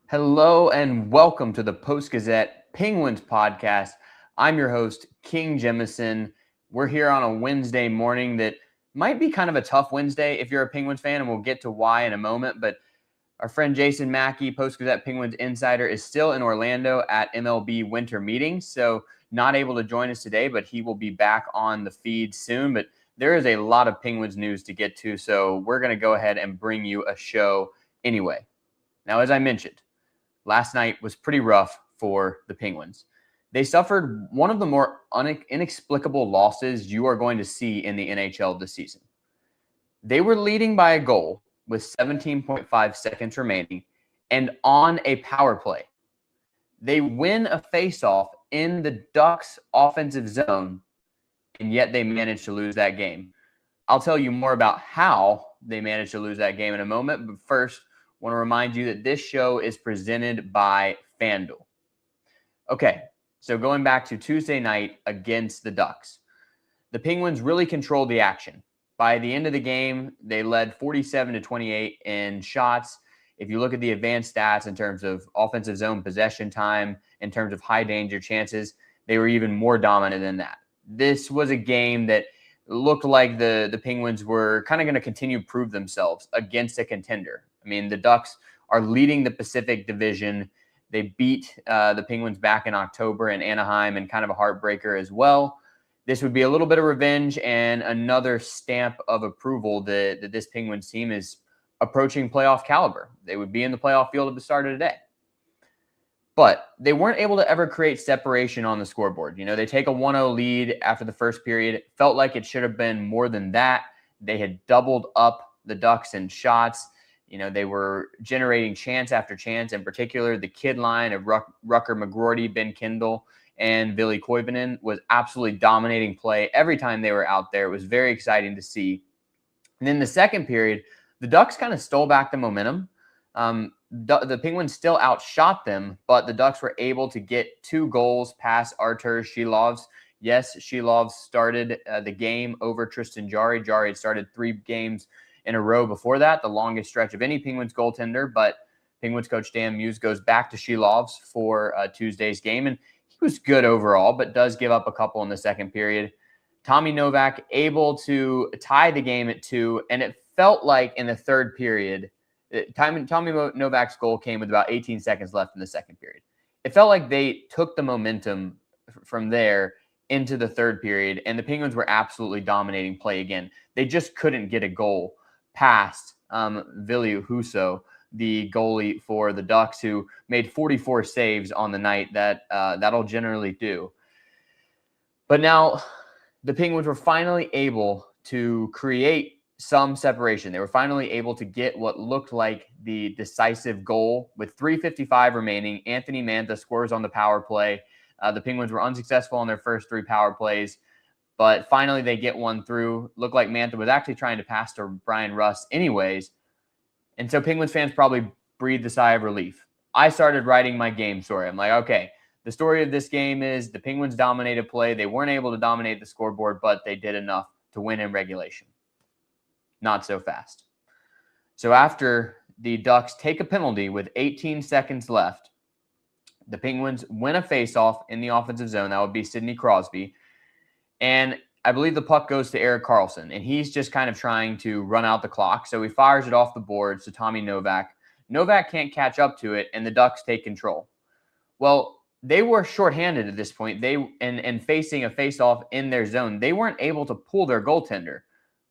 Hello and welcome to the Post-Gazette Penguins podcast. I'm your host, King Jemison. We're here on a Wednesday morning that might be kind of a tough Wednesday if you're a Penguins fan, and we'll get to why in a moment. But our friend Jason Mackey, Post-Gazette Penguins insider, is still in Orlando at MLB winter meetings, so not able to join us today, but he will be back on the feed soon. But there is a lot of Penguins news to get to, so we're going to go ahead and bring you a show anyway. Now, as I mentioned, last night was pretty rough for the Penguins. They suffered one of the more inexplicable losses you are going to see in the NHL this season. They were leading by a goal with 17.5 seconds remaining and on a power play. They win a faceoff in the Ducks' offensive zone, and yet they managed to lose that game. I'll tell you more about how they managed to lose that game in a moment, but first, I want to remind you that this show is presented by FanDuel. Okay, so going back to Tuesday night against the Ducks, the Penguins really controlled the action. By the end of the game, they led 47-28 in shots. If you look at the advanced stats in terms of offensive zone possession time, in terms of high danger chances, they were even more dominant than that. This was a game that looked like the Penguins were kind of going to continue to prove themselves against a contender. I mean, the Ducks are leading the Pacific Division. They beat the Penguins back in October in Anaheim, and kind of a heartbreaker as well. This would be a little bit of revenge and another stamp of approval that this Penguins team is approaching playoff caliber. They would be in the playoff field at the start of the day. But they weren't able to ever create separation on the scoreboard. You know, they take a 1-0 lead after the first period. It felt like it should have been more than that. They had doubled up the Ducks in shots. You know, they were generating chance after chance, in particular the kid line of Rucker McGroarty, Ben Kindle, and Ville Koivunen was absolutely dominating play every time they were out there. It was very exciting to see. And then the second period, the Ducks kind of stole back the momentum. The Penguins still outshot them, but the Ducks were able to get 2 goals past Arturs Silovs. Yes, Silovs started the game over Tristan Jarry. Jarry had started 3 games in a row before that, the longest stretch of any Penguins goaltender. But Penguins coach Dan Muse goes back to Silovs for Tuesday's game, and he was good overall, but does give up a couple in the second period. Tommy Novak able to tie the game at 2, and it felt like in the third period, Tommy Novak's goal came with about 18 seconds left in the second period. It felt like they took the momentum from there into the third period, and the Penguins were absolutely dominating play again. They just couldn't get a goal past Ville Husso, the goalie for the Ducks, who made 44 saves on the night. That'll generally do. But now the Penguins were finally able to create some separation. They were finally able to get what looked like the decisive goal. With 3:55 remaining, Anthony Mantha scores on the power play. The Penguins were unsuccessful on their first 3 power plays, but finally they get one through. Looked like Mantha was actually trying to pass to Brian Rust anyways. And so Penguins fans probably breathed a sigh of relief. I started writing my game story. I'm like, okay, the story of this game is the Penguins dominated play. They weren't able to dominate the scoreboard, but they did enough to win in regulation. Not so fast. So after the Ducks take a penalty with 18 seconds left, the Penguins win a faceoff in the offensive zone. That would be Sidney Crosby. And I believe the puck goes to Erik Karlsson, and he's just kind of trying to run out the clock. So he fires it off the boards to Tommy Novak. Novak can't catch up to it, and the Ducks take control. Well, they were shorthanded at this point. And facing a faceoff in their zone, they weren't able to pull their goaltender.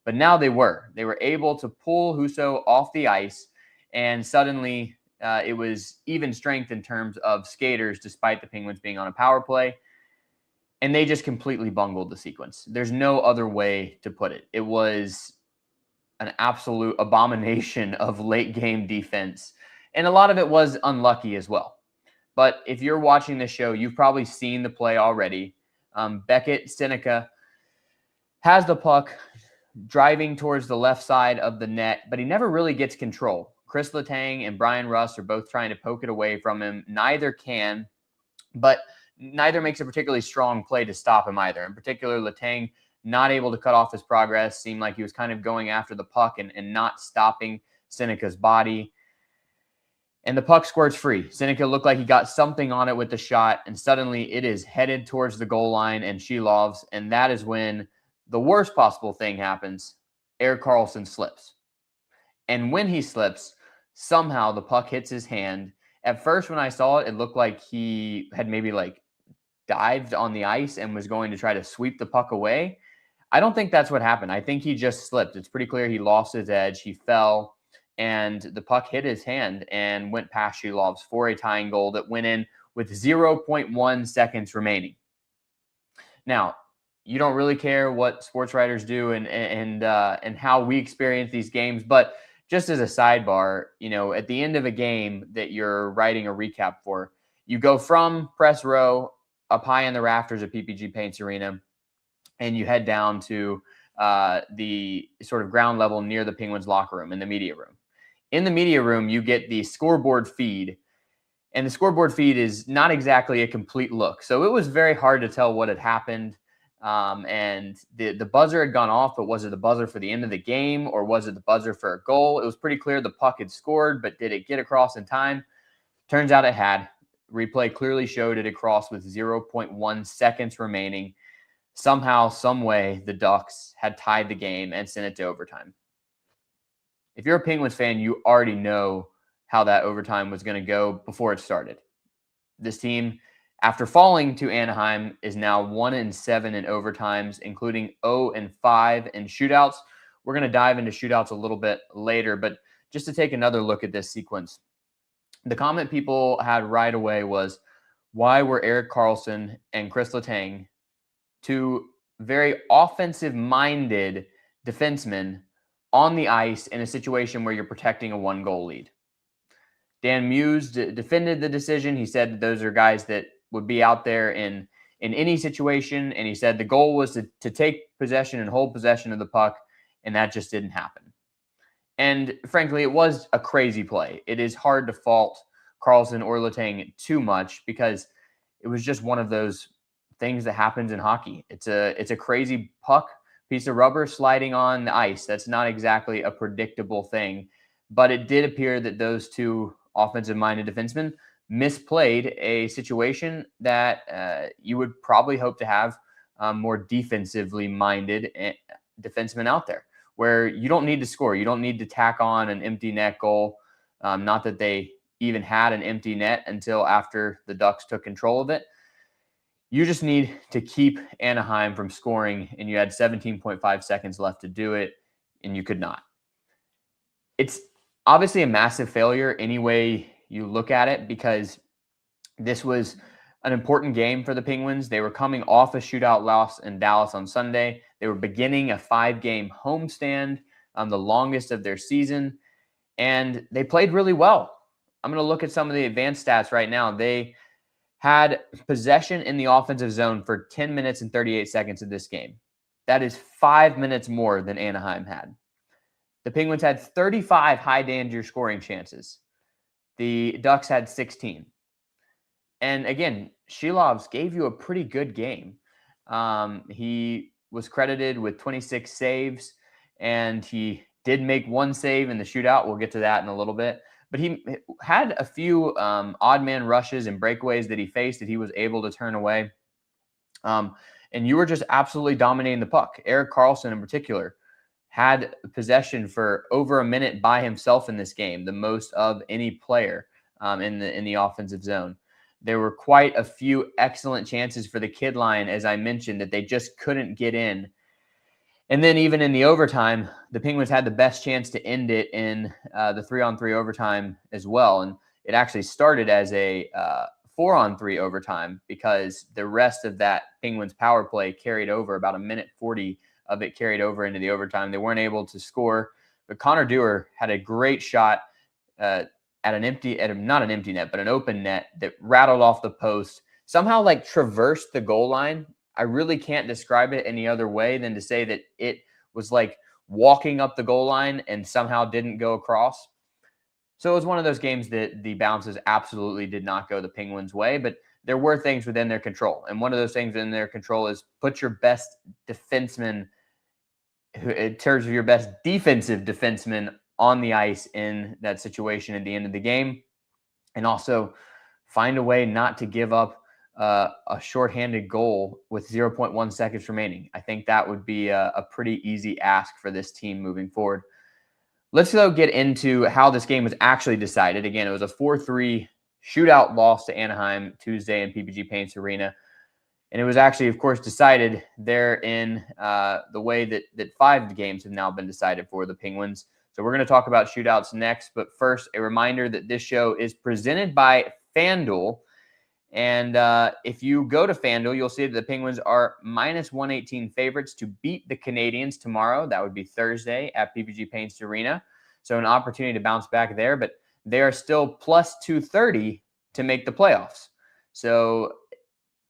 But now they were. They were able to pull Husso off the ice, and suddenly it was even strength in terms of skaters, despite the Penguins being on a power play. And they just completely bungled the sequence. There's no other way to put it. It was an absolute abomination of late-game defense, and a lot of it was unlucky as well. But if you're watching this show, you've probably seen the play already. Beckett Seneca has the puck driving towards the left side of the net, but he never really gets control. Kris Letang and Brian Rust are both trying to poke it away from him. Neither can, but neither makes a particularly strong play to stop him either. In particular, Letang not able to cut off his progress, seemed like he was kind of going after the puck and not stopping Seneca's body. and the puck squirts free. Seneca looked like he got something on it with the shot, and suddenly it is headed towards the goal line and Silovs, and that is when the worst possible thing happens. Erik Karlsson slips. And when he slips, somehow the puck hits his hand. At first, when I saw it, it looked like he had maybe like dived on the ice and was going to try to sweep the puck away. I don't think that's what happened. I think he just slipped. It's pretty clear he lost his edge. He fell, and the puck hit his hand and went past Silovs for a tying goal that went in with 0.1 seconds remaining. Now, you don't really care what sports writers do and how we experience these games, but just as a sidebar, at the end of a game that you're writing a recap for, you go from press row up high in the rafters of PPG Paints Arena, and you head down to the sort of ground level near the Penguins locker room in the media room. In the media room, you get the scoreboard feed, and the scoreboard feed is not exactly a complete look. So it was very hard to tell what had happened. And the buzzer had gone off, but was it the buzzer for the end of the game, or was it the buzzer for a goal? It was pretty clear the puck had scored, but did it get across in time? Turns out it had. Replay clearly showed it across with 0.1 seconds remaining. Somehow, some way, the Ducks had tied the game and sent it to overtime. If you're a Penguins fan, you already know how that overtime was going to go before it started. This team, after falling to Anaheim, is now 1-7 in overtimes, including 0-5 in shootouts. We're going to dive into shootouts a little bit later, but just to take another look at this sequence, the comment people had right away was, why were Erik Karlsson and Kris Letang, two very offensive-minded defensemen, on the ice in a situation where you're protecting a one-goal lead? Dan Muse defended the decision. He said that those are guys that would be out there in any situation, and he said the goal was to take possession and hold possession of the puck, and that just didn't happen. And frankly, it was a crazy play. It is hard to fault Karlsson or Letang too much because it was just one of those things that happens in hockey. It's a crazy puck, piece of rubber sliding on the ice. That's not exactly a predictable thing, but it did appear that those two offensive-minded defensemen misplayed a situation that you would probably hope to have more defensively-minded defensemen out there, where you don't need to score. You don't need to tack on an empty net goal. Not that they even had an empty net until after the Ducks took control of it. You just need to keep Anaheim from scoring, and you had 17.5 seconds left to do it, and you could not. It's obviously a massive failure any way you look at it, because this was an important game for the Penguins. They were coming off a shootout loss in Dallas on Sunday. They were beginning a 5-game homestand, the longest of their season, and they played really well. I'm going to look at some of the advanced stats right now. They had possession in the offensive zone for 10 minutes and 38 seconds of this game. That is 5 minutes more than Anaheim had. The Penguins had 35 high-danger scoring chances. The Ducks had 16. And again, Silovs gave you a pretty good game. He was credited with 26 saves, and he did make one save in the shootout. We'll get to that in a little bit. But he had a few odd man rushes and breakaways that he faced that he was able to turn away. And you were just absolutely dominating the puck. Erik Karlsson in particular had possession for over a minute by himself in this game, the most of any player in the offensive zone. There were quite a few excellent chances for the kid line, as I mentioned, that they just couldn't get in. And then even in the overtime, the Penguins had the best chance to end it in the 3-on-3 overtime as well. And it actually started as a 4-on-3 overtime because the rest of that Penguins power play carried over. About a minute 40 of it carried over into the overtime. They weren't able to score, but Connor Dewar had a great shot at not an empty net, but an open net that rattled off the post, somehow like traversed the goal line. I really can't describe it any other way than to say that it was like walking up the goal line and somehow didn't go across. So it was one of those games that the bounces absolutely did not go the Penguins' way, but there were things within their control. And one of those things within their control is put your best defenseman, in terms of your best defensive defenseman, on the ice in that situation at the end of the game. and also find a way not to give up a shorthanded goal with 0.1 seconds remaining. I think that would be a pretty easy ask for this team moving forward. Let's though get into how this game was actually decided. Again, it was a 4-3 shootout loss to Anaheim Tuesday in PPG Paints Arena. And it was actually, of course, decided there in the way that 5 games have now been decided for the Penguins. So we're going to talk about shootouts next. But first, a reminder that this show is presented by FanDuel. And if you go to FanDuel, you'll see that the Penguins are minus 118 favorites to beat the Canadiens tomorrow. That would be Thursday at PPG Paints Arena. So an opportunity to bounce back there. But they are still plus 230 to make the playoffs. So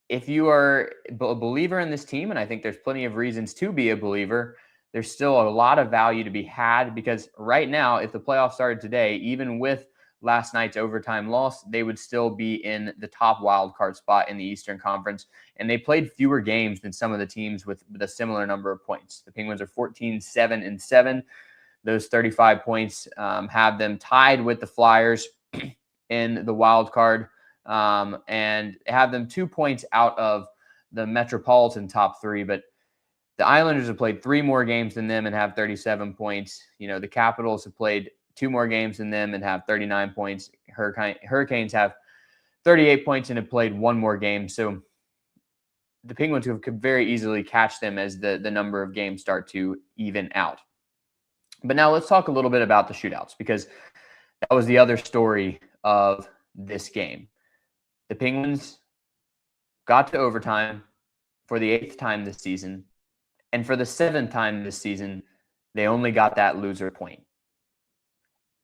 if you are a believer in this team, and I think there's plenty of reasons to be a believer, there's still a lot of value to be had, because right now, if the playoffs started today, even with last night's overtime loss, they would still be in the top wild card spot in the Eastern Conference. And they played fewer games than some of the teams with a similar number of points. The Penguins are 14-7-7. Those 35 points have them tied with the Flyers in the wild card, and have them 2 points out of the Metropolitan top 3. But the Islanders have played 3 more games than them and have 37 points. You know, the Capitals have played 2 more games than them and have 39 points. Hurricanes have 38 points and have played 1 more game. So the Penguins could very easily catch them as the number of games start to even out. But now let's talk a little bit about the shootouts, because that was the other story of this game. The Penguins got to overtime for the 8th time this season. And for the 7th time this season, they only got that loser point.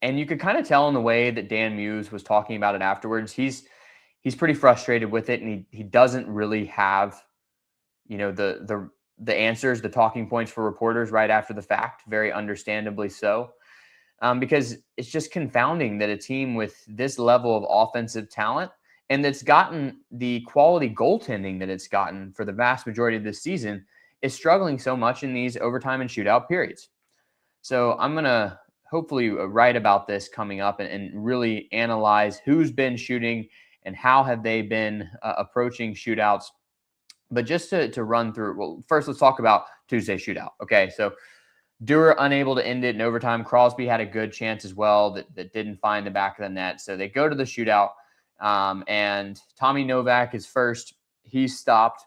And you could kind of tell in the way that Dan Muse was talking about it afterwards. He's pretty frustrated with it, and he doesn't really have, you know, the answers, the talking points for reporters right after the fact, very understandably so. Because it's just confounding that a team with this level of offensive talent, and that's gotten the quality goaltending that it's gotten for the vast majority of this season, is struggling so much in these overtime and shootout periods. So I'm going to hopefully write about this coming up and really analyze who's been shooting and how have they been approaching shootouts. But just to run through, well, first let's talk about Tuesday's shootout. Okay, so Dewar unable to end it in overtime. Crosby had a good chance as well that didn't find the back of the net. So they go to the shootout. And Tommy Novak is first. He's stopped.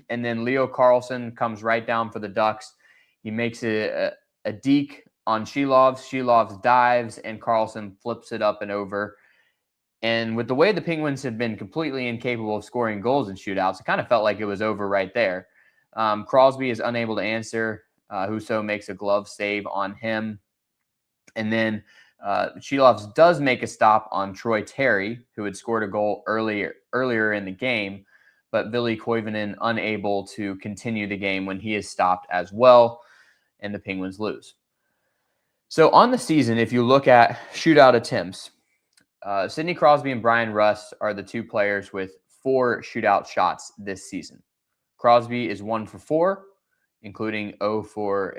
And then Leo Karlsson comes right down for the Ducks. He makes a deke on Silovs. Silovs dives, and Karlsson flips it up and over. And with the way the Penguins have been completely incapable of scoring goals in shootouts, it kind of felt like it was over right there. Crosby is unable to answer. Husso makes a glove save on him. And then Silovs does make a stop on Troy Terry, who had scored a goal earlier in the game, but Ville Koivunen unable to continue the game when he is stopped as well, and the Penguins lose. So on the season, if you look at shootout attempts, Sidney Crosby and Brian Rust are the 2 players with 4 shootout shots this season. Crosby is 1 for 4, including 0 for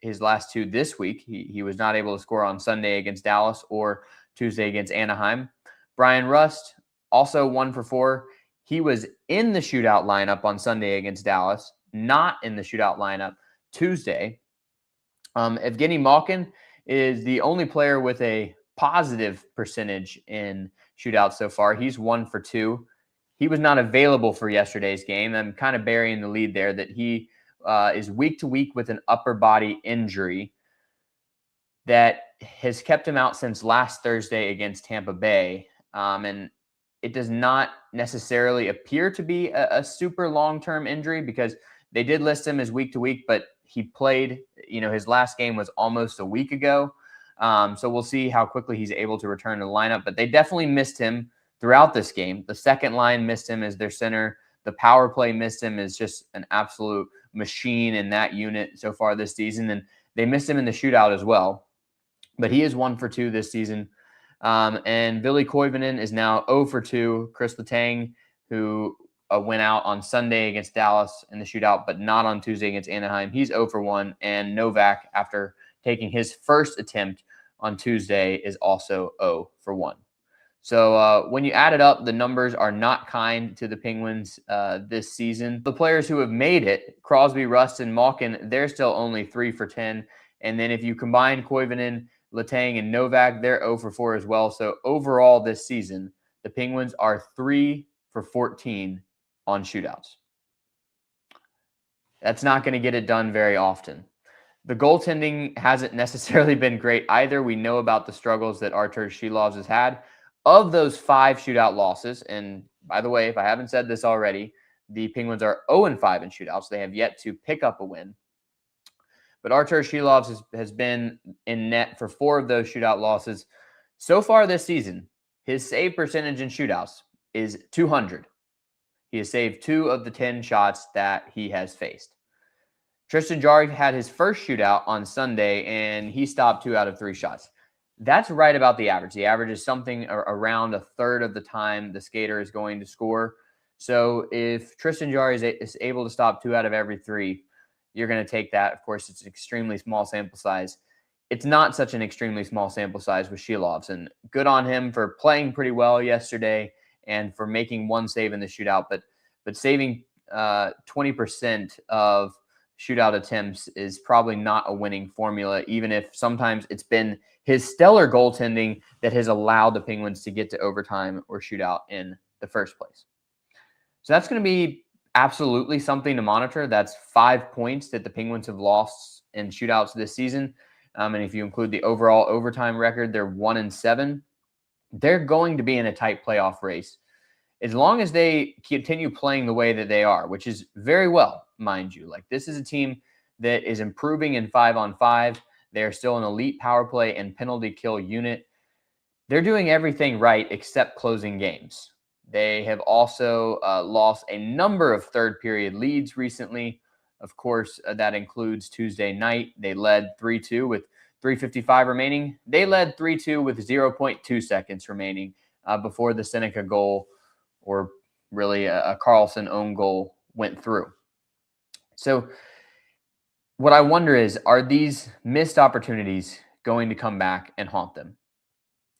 his last 2 this week. He was not able to score on Sunday against Dallas or Tuesday against Anaheim. Brian Rust, also 1 for 4. He was in the shootout lineup on Sunday against Dallas, not in the shootout lineup Tuesday. Evgeni Malkin is the only player with a positive percentage in shootouts so far. He's 1 for 2. He was not available for yesterday's game. I'm kind of burying the lead there that he is week to week with an upper body injury that has kept him out since last Thursday against Tampa Bay. And it does not necessarily appear to be a super long-term injury, because they did list him as week to week, but he played, his last game was almost a week ago. So we'll see how quickly he's able to return to the lineup, but they definitely missed him throughout this game. The second line missed him as their center. The power play missed him as just an absolute machine in that unit so far this season. And they missed him in the shootout as well, but he is 1 for 2 this season. And Ville Koivunen is now 0 for 2. Kris Letang, who went out on Sunday against Dallas in the shootout, but not on Tuesday against Anaheim, he's 0 for 1. And Novak, after taking his first attempt on Tuesday, is also 0 for 1. So when you add it up, the numbers are not kind to the Penguins this season. The players who have made it, Crosby, Rust, and Malkin, they're still only 3 for 10. And then if you combine Koivunen, Letang, and Novak, they're 0 for 4 as well. So overall this season, the Penguins are 3 for 14 on shootouts. That's not going to get it done very often. The goaltending hasn't necessarily been great either. We know about the struggles that Arturs Silovs has had. Of those 5 shootout losses, and by the way, if I haven't said this already, the Penguins are 0-5 in shootouts. They have yet to pick up a win. But Arturs Silovs has been in net for 4 of those shootout losses. So far this season, his save percentage in shootouts is .200. He has saved 2 of the 10 shots that he has faced. Tristan Jarry had his first shootout on Sunday, and he stopped 2 out of 3 shots. That's right about the average. The average is something around a third of the time the skater is going to score. So if Tristan Jarry is able to stop 2 out of every 3, you're going to take that. Of course, it's an extremely small sample size. It's not such an extremely small sample size with Silovs, and good on him for playing pretty well yesterday and for making 1 save in the shootout. But saving 20% of shootout attempts is probably not a winning formula, even if sometimes it's been his stellar goaltending that has allowed the Penguins to get to overtime or shootout in the first place. So that's going to be absolutely something to monitor. That's 5 points that the Penguins have lost in shootouts this season. And if you include the overall overtime record, they're 1-7. They're going to be in a tight playoff race as long as they continue playing the way that they are, which is very well, mind you. Like, this is a team that is improving in 5-on-5. They're still an elite power play and penalty kill unit. They're doing everything right except closing games. They have also lost a number of third period leads recently. Of course, that includes Tuesday night. They led 3-2 with 3:55 remaining. They led 3-2 with 0.2 seconds remaining before the Seneca goal, or really a Karlsson own goal, went through. So what I wonder is, are these missed opportunities going to come back and haunt them?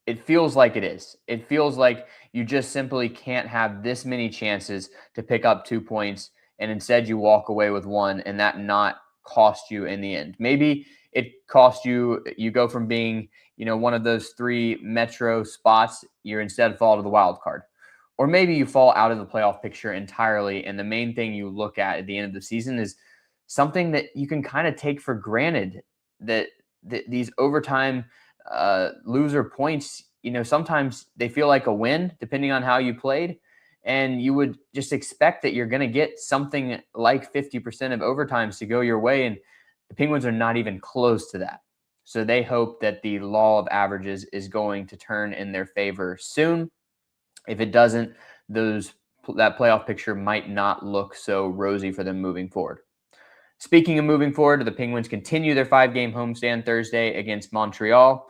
It feels like it is. It feels like you just simply can't have this many chances to pick up 2 points, and instead you walk away with 1, and that not cost you in the end. Maybe it cost you, you go from being, one of those 3 Metro spots, you instead fall to the wild card. Or maybe you fall out of the playoff picture entirely, and the main thing you look at the end of the season is something that you can kind of take for granted, that these overtime loser points, sometimes they feel like a win depending on how you played, and you would just expect that you're going to get something like 50% of overtimes to go your way, and the Penguins are not even close to that. So they hope that the law of averages is going to turn in their favor soon. If it doesn't, that playoff picture might not look so rosy for them moving forward. Speaking of moving forward, the Penguins continue their 5-game homestand Thursday against Montreal.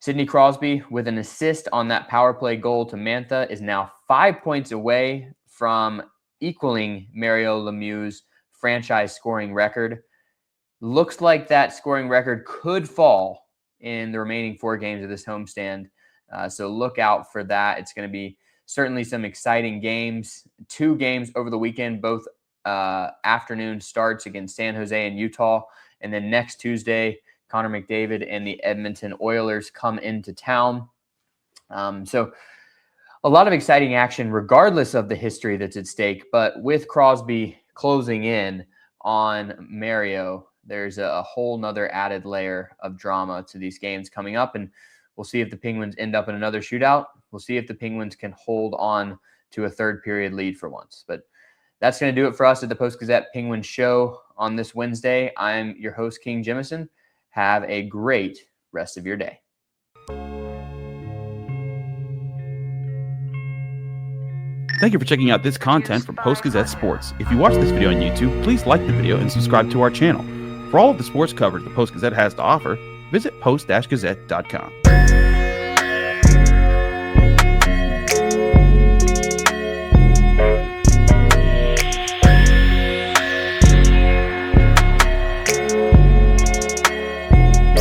Sidney Crosby, with an assist on that power play goal to Mantha, is now 5 points away from equaling Mario Lemieux's franchise scoring record. Looks like that scoring record could fall in the remaining 4 games of this homestand. So look out for that. It's going to be certainly some exciting games. 2 games over the weekend, both afternoon starts against San Jose and Utah. And then next Tuesday, Connor McDavid and the Edmonton Oilers come into town. So a lot of exciting action regardless of the history that's at stake. But with Crosby closing in on Mario, there's a whole nother added layer of drama to these games coming up. And we'll see if the Penguins end up in another shootout. We'll see if the Penguins can hold on to a third period lead for once. But that's going to do it for us at the Post-Gazette Penguins show on this Wednesday. I'm your host, King Jemison. Have a great rest of your day. Thank you for checking out this content from Post-Gazette Sports. If you watch this video on YouTube, please like the video and subscribe to our channel. For all of the sports coverage the Post-Gazette has to offer, visit post-gazette.com.